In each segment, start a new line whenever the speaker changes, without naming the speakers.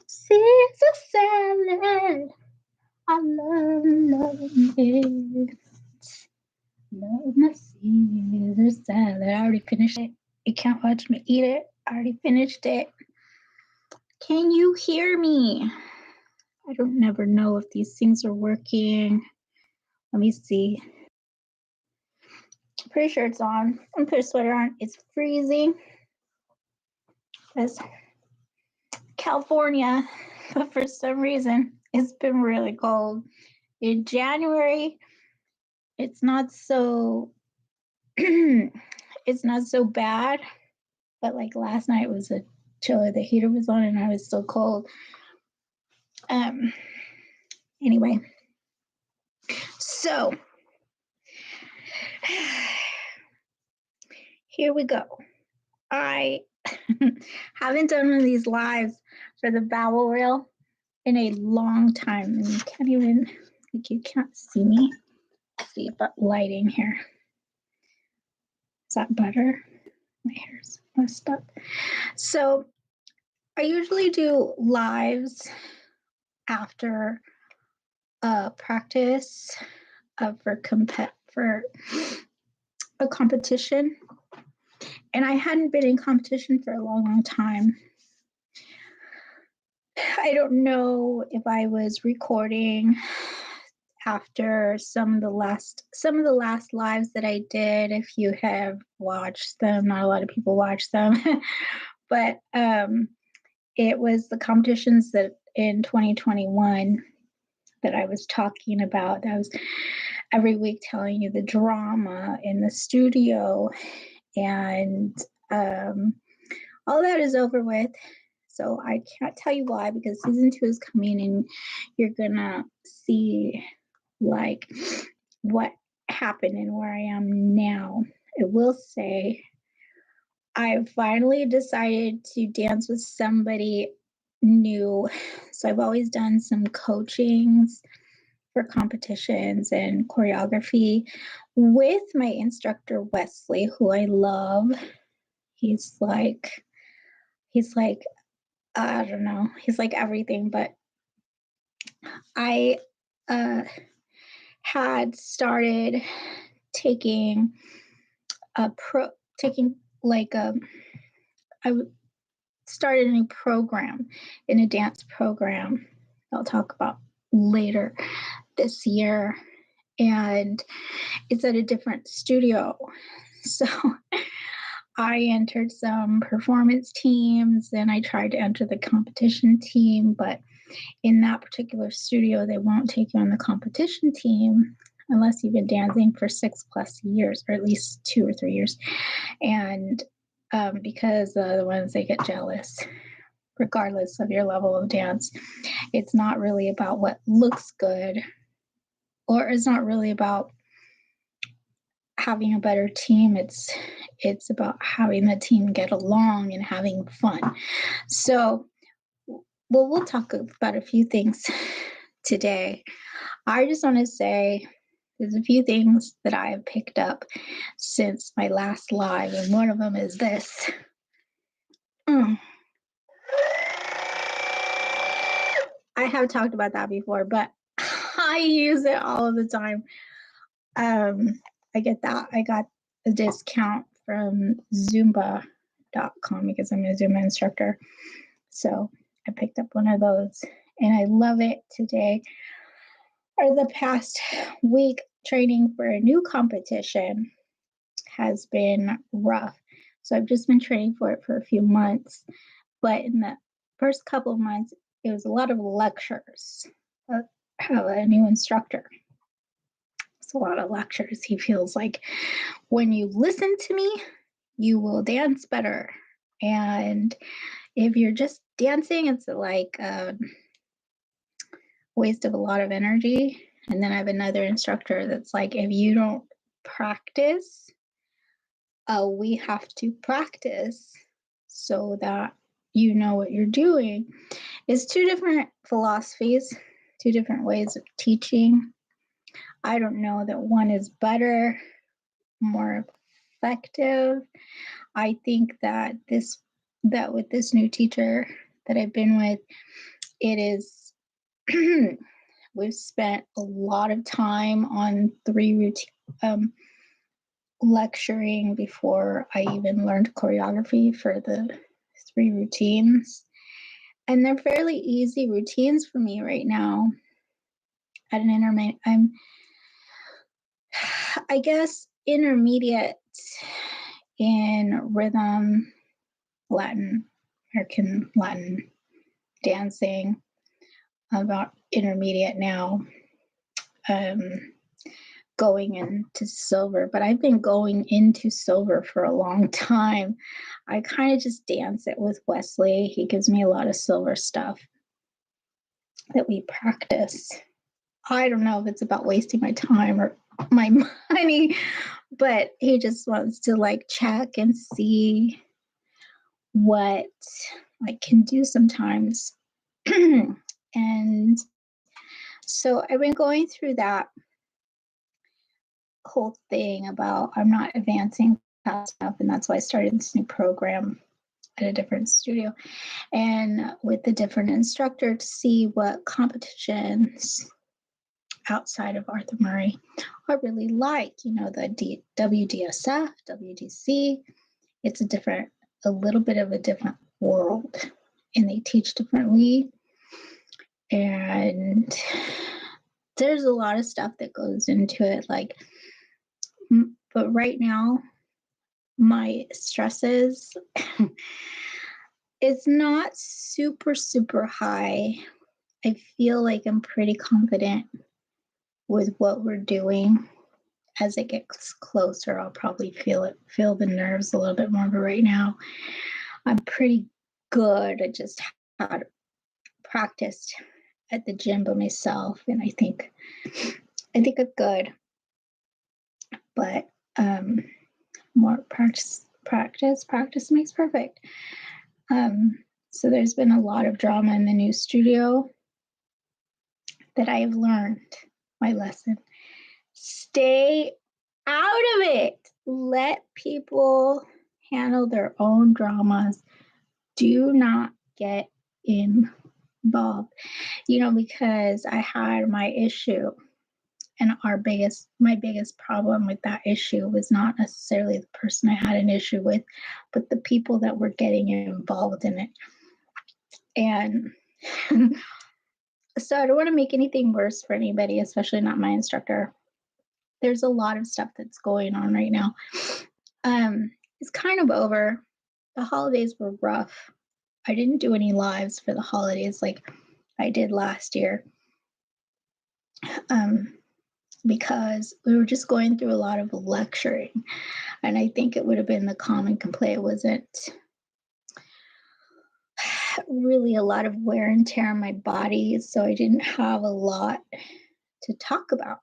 Caesar salad. I love it. Love my Caesar salad. I already finished it. You can't watch me eat it. I already finished it. Can you hear me? I don't never know if these things are working. Let me see. Pretty sure it's on. I'm put a sweater on. It's freezing. It's California, but for some reason it's been really cold. In January, it's not so it's not so bad, but like last night was a chilly. The heater was on and I was still cold. Anyway, so here we go. I haven't done one of these lives for the Ba.Bl reel in a long time, and you can't even, like, you can't see me. Let's see, but lighting here. Is that better? My hair's messed up. So I usually do lives after practice for a competition, and I hadn't been in competition for a long time. I don't know if I was recording after some of the last lives that I did. If you have watched them, not a lot of people watch them, but it was the competitions that in 2021 that I was talking about. I was every week telling you the drama in the studio, and all that is over with. So I can't tell you why, because season 2 is coming and you're gonna see like what happened and where I am now. I will say I finally decided to dance with somebody new. So I've always done some coachings for competitions and choreography with my instructor Wesley, who I love. He's like I don't know, he's like everything, but I had started taking I started a new program, in a dance program I'll talk about later this year, and it's at a different studio. So I entered some performance teams and I tried to enter the competition team, but in that particular studio, they won't take you on the competition team unless you've been dancing for 6+ years, or at least 2 or 3 years. And because the ones, they get jealous, regardless of your level of dance. It's not really about what looks good, or it's not really about having a better team. It's about having the team get along and having fun. So, well, we'll talk about a few things today. I just want to say there's a few things that I have picked up since my last live, and one of them is this. I have talked about that before, but I use it all of the time. I got a discount from Zumba.com because I'm a Zumba instructor. So I picked up one of those and I love it today. Or the past week, training for a new competition has been rough. So I've just been training for it for a few months. But in the first couple of months, it was a lot of lectures. I have a new instructor. It's a lot of lectures. He feels like when you listen to me, you will dance better. And if you're just dancing, it's like a waste of a lot of energy. And then I have another instructor that's like, if you don't practice, we have to practice so that you know what you're doing. It's 2 different philosophies, 2 different ways of teaching. I don't know that one is better, more effective. I think that with this new teacher that I've been with, it is we've spent a lot of time on 3 lecturing before I even learned choreography for the 3 routines. And they're fairly easy routines for me right now at an intermediate. I guess, intermediate in rhythm, American Latin dancing, about intermediate now, going into silver, but I've been going into silver for a long time. I kind of just dance it with Wesley. He gives me a lot of silver stuff that we practice. I don't know if it's about wasting my time or my money, but he just wants to like check and see what I can do sometimes. And so I've been going through that whole thing about I'm not advancing fast enough, and that's why I started this new program at a different studio and with a different instructor to see what competitions outside of Arthur Murray I really like. You know, the WDSF, WDC. It's a little bit of a different world, and they teach differently. And there's a lot of stuff that goes into it, like, but right now, my stresses, it's not super, super high. I feel like I'm pretty confident with what we're doing. As it gets closer, I'll probably feel the nerves a little bit more, but right now, I'm pretty good. I just had practiced at the gym by myself, and I think I'm good. But more practice makes perfect. So there's been a lot of drama in the new studio that I have learned my lesson. Stay out of it. Let people handle their own dramas. Do not get involved. You know, because I had my issue, and my biggest problem with that issue was not necessarily the person I had an issue with, but the people that were getting involved in it. And so I don't want to make anything worse for anybody, especially not my instructor. There's a lot of stuff that's going on right now. It's kind of over. The holidays were rough. I didn't do any lives for the holidays like I did last year. Because we were just going through a lot of lecturing, and I think it would have been the common complaint. It wasn't really a lot of wear and tear on my body, so I didn't have a lot to talk about.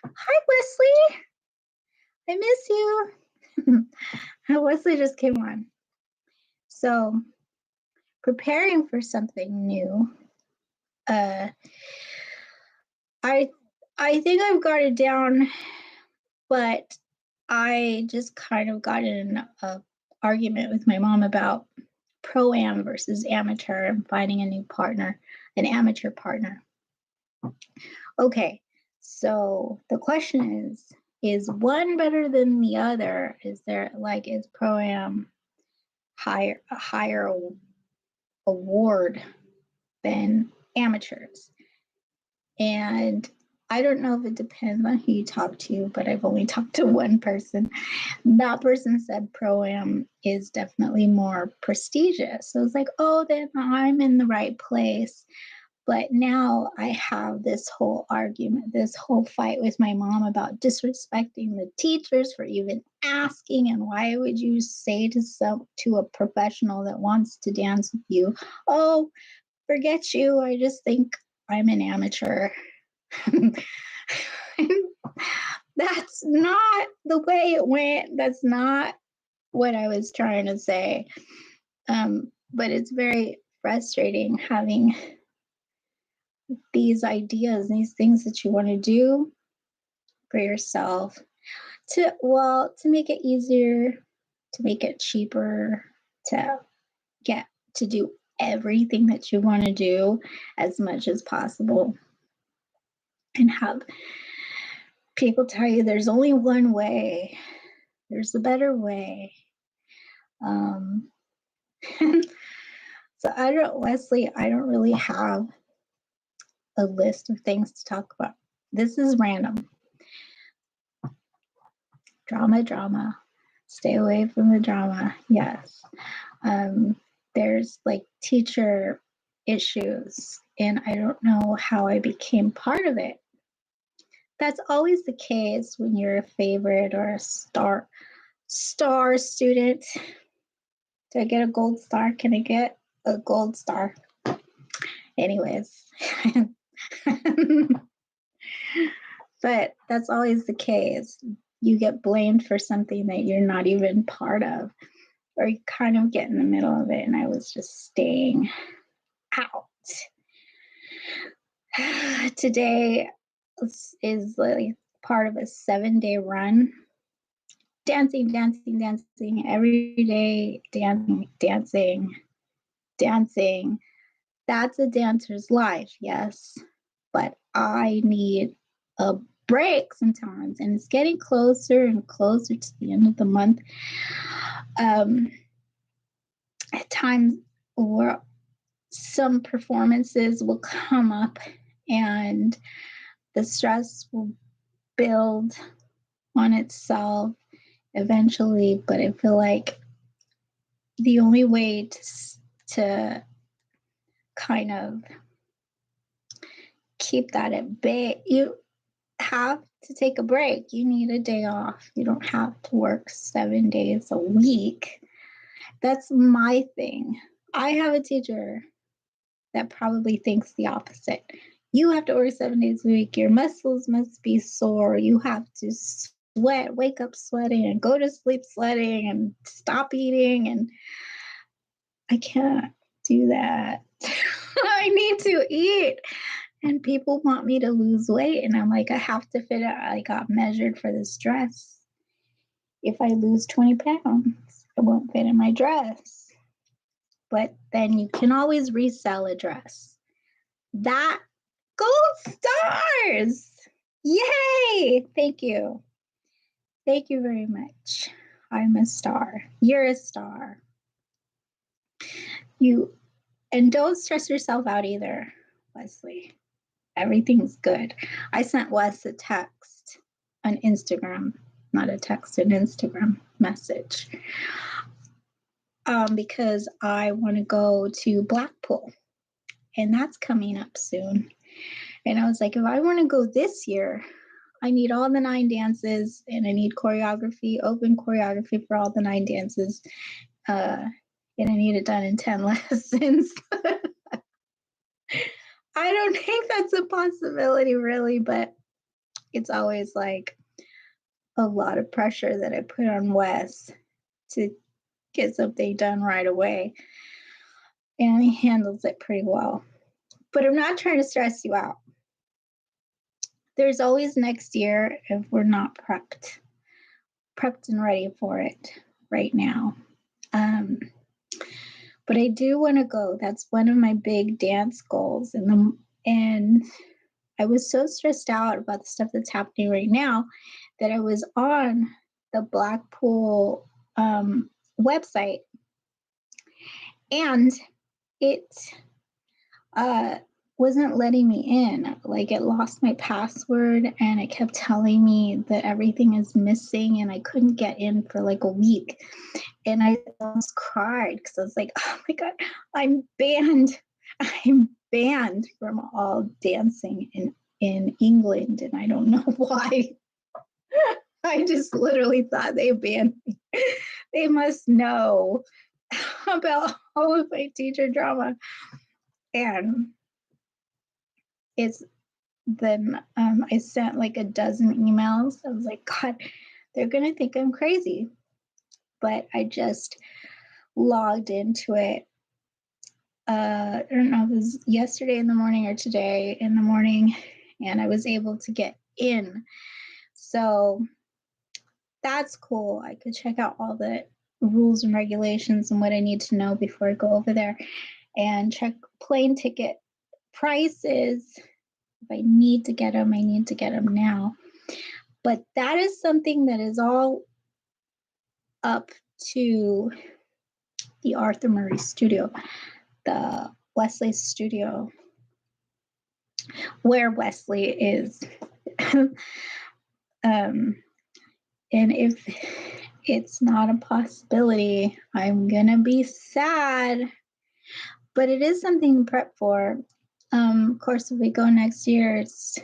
Hi, Wesley. I miss you. Wesley just came on. So, preparing for something new. I think I've got it down, but I just kind of got in an argument with my mom about pro-am versus amateur and finding a new partner, an amateur partner. Okay, so the question is one better than the other? Is pro-am a higher award than amateurs? And I don't know if it depends on who you talk to, but I've only talked to one person. That person said pro-am is definitely more prestigious. So it's like, oh, then I'm in the right place. But now I have this whole argument, this whole fight with my mom about disrespecting the teachers for even asking, and why would you say to a professional that wants to dance with you, oh, forget you, I just think I'm an amateur. That's not the way it went. That's not what I was trying to say. But it's very frustrating having these ideas, these things that you want to do for yourself to make it easier, to make it cheaper, to do everything that you want to do as much as possible, and have people tell you there's only one way, there's a better way. Um, so Wesley, I don't really have a list of things to talk about. This is random. Drama. Stay away from the drama. Yes. There's like teacher issues, and I don't know how I became part of it. That's always the case when you're a favorite or a star student. Do I get a gold star? Can I get a gold star? Anyways. But that's always the case. You get blamed for something that you're not even part of, or you kind of get in the middle of it, and I was just staying out. Today is like part of a 7-day run. Dancing every day, dancing. That's a dancer's life, yes. But I need a break sometimes, and it's getting closer and closer to the end of the month. At times where some performances will come up and the stress will build on itself eventually, but I feel like the only way to kind of keep that at bay, you have to take a break. You need a day off. You don't have to work 7 days a week. That's my thing. I have a teacher that probably thinks the opposite. You have to work 7 days a week. Your muscles must be sore. You have to sweat, wake up sweating, and go to sleep sweating, and stop eating. And I can't do that. I need to eat. And people want me to lose weight. And I'm like, I have to fit it. I got measured for this dress. If I lose 20 pounds, it won't fit in my dress. But then you can always resell a dress. That gold stars! Yay! Thank you. Thank you very much. I'm a star. You're a star. And don't stress yourself out either, Wesley. Everything's good. I sent Wes a text on Instagram, not a text, an Instagram message, because I want to go to Blackpool, and that's coming up soon. And I was like, if I want to go this year, I need all the 9 dances, and I need choreography, open choreography for all the 9 dances, and I need it done in 10 lessons. I don't think that's a possibility, really, but it's always like a lot of pressure that I put on Wes to get something done right away, and he handles it pretty well. But I'm not trying to stress you out. There's always next year if we're not prepped and ready for it right now. But I do want to go. That's one of my big dance goals. And I was so stressed out about the stuff that's happening right now that I was on the Blackpool website, and it wasn't letting me in. Like, it lost my password, and it kept telling me that everything is missing, and I couldn't get in for like a week. And I almost cried because I was like, oh my God, I'm banned. I'm banned from all dancing in England, and I don't know why. I just literally thought they banned me. They must know about all of my teacher drama. And then I sent like a dozen emails. I was like, God, they're going to think I'm crazy. But I just logged into it. I don't know if it was yesterday in the morning or today in the morning, and I was able to get in. So that's cool. I could check out all the rules and regulations and what I need to know before I go over there. and check plane ticket prices. If I need to get them, I need to get them now. But that is something that is all up to the Arthur Murray studio, the Wesley studio, where Wesley is. And if it's not a possibility, I'm gonna be sad. But it is something to prep for. Of course, if we go next year, it's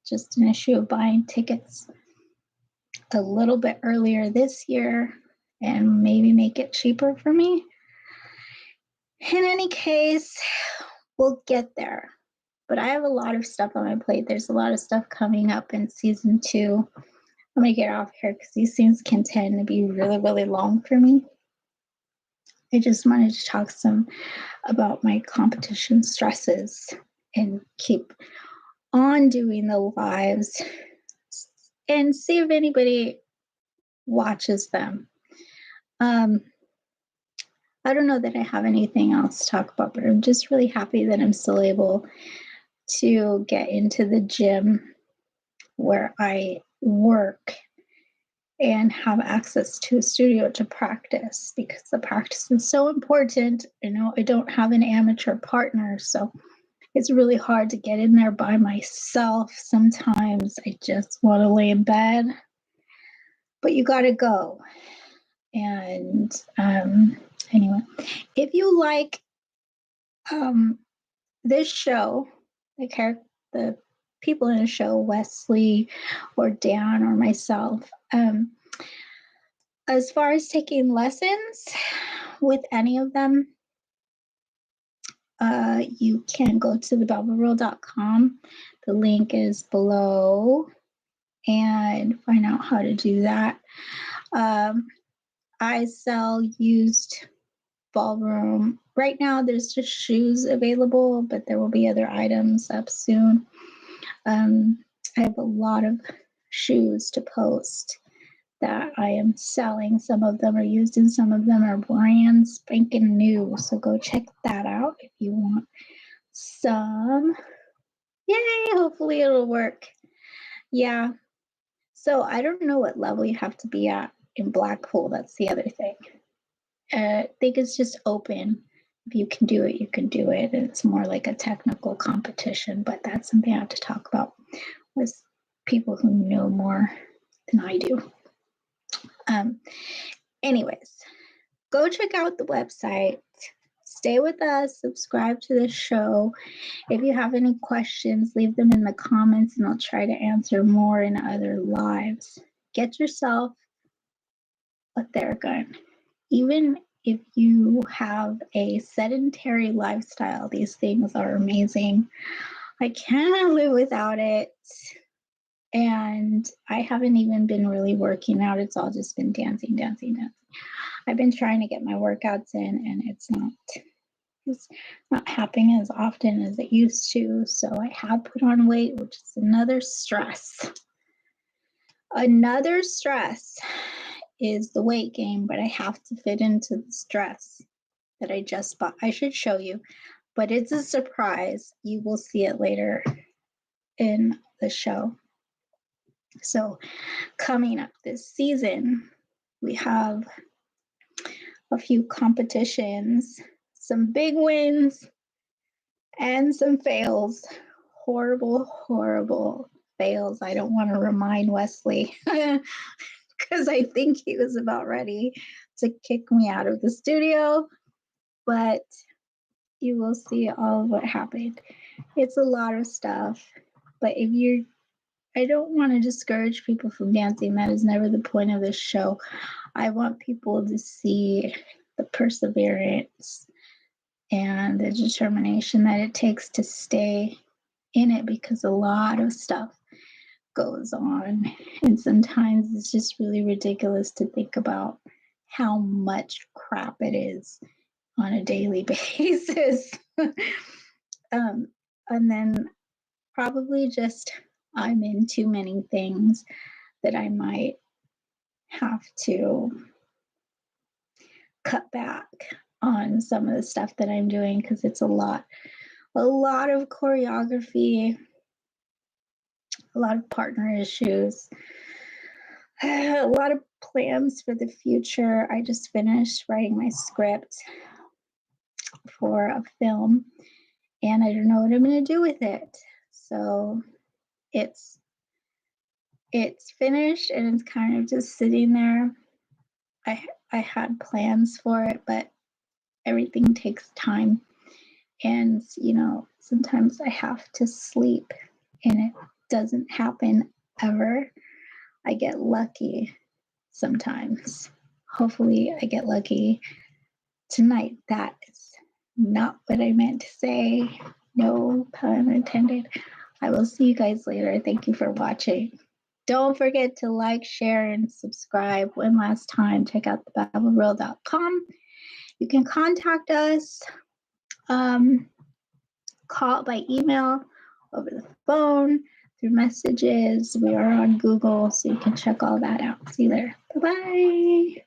just an issue of buying tickets a little bit earlier this year and maybe make it cheaper for me. In any case, we'll get there. But I have a lot of stuff on my plate. There's a lot of stuff coming up in season 2. I'm gonna get off here because these things can tend to be really, really long for me. I just wanted to talk some about my competition stresses and keep on doing the lives and see if anybody watches them. I don't know that I have anything else to talk about, but I'm just really happy that I'm still able to get into the gym where I work and have access to a studio to practice, because the practice is so important. You know, I don't have an amateur partner, so it's really hard to get in there by myself. Sometimes I just want to lay in bed, but you got to go. And anyway, if you like this show, the people in the show, Wesley or Dan or myself, as far as taking lessons with any of them, you can go to the Ba.Bl.com. The link is below, and find out how to do that. I sell used ballroom. Right now, there's just shoes available, but there will be other items up soon. I have a lot of shoes to post that I am selling. Some of them are used and some of them are brand spanking new. So go check that out if you want some. Yay, hopefully it'll work. Yeah. So I don't know what level you have to be at in Blackpool. That's the other thing. I think it's just open. If you can do it, you can do it. And it's more like a technical competition, but that's something I have to talk about with people who know more than I do. Anyways, go check out the website. Stay with us. Subscribe to the show. If you have any questions, leave them in the comments and I'll try to answer more in other lives. Get yourself a Theragun. Even if you have a sedentary lifestyle, these things are amazing. I cannot live without it. And I haven't even been really working out. It's all just been dancing. I've been trying to get my workouts in and it's not happening as often as it used to. So I have put on weight, which is another stress. Another stress is the weight gain, but I have to fit into the stress that I just bought. I should show you, but it's a surprise. You will see it later in the show. So coming up this season, we have a few competitions, some big wins and some fails. Horrible fails. I don't want to remind Wesley because I think he was about ready to kick me out of the studio, but you will see all of what happened. It's a lot of stuff, but I don't want to discourage people from dancing. That is never the point of this show. I want people to see the perseverance and the determination that it takes to stay in it, because a lot of stuff goes on. And sometimes it's just really ridiculous to think about how much crap it is on a daily basis. And then probably just I'm in too many things that I might have to cut back on some of the stuff that I'm doing because it's a lot of choreography, a lot of partner issues, a lot of plans for the future. I just finished writing my script for a film and I don't know what I'm going to do with it. So it's finished and it's kind of just sitting there. I had plans for it, but everything takes time. And, sometimes I have to sleep and it doesn't happen ever. I get lucky sometimes. Hopefully, I get lucky tonight. That is not what I meant to say. No pun intended. I will see you guys later. Thank you for watching. Don't forget to like, share, and subscribe. One last time, check out the Ba.Bl.com. You can contact us, call by email, over the phone, through messages. We are on Google, so you can check all that out. See you later. Bye-bye.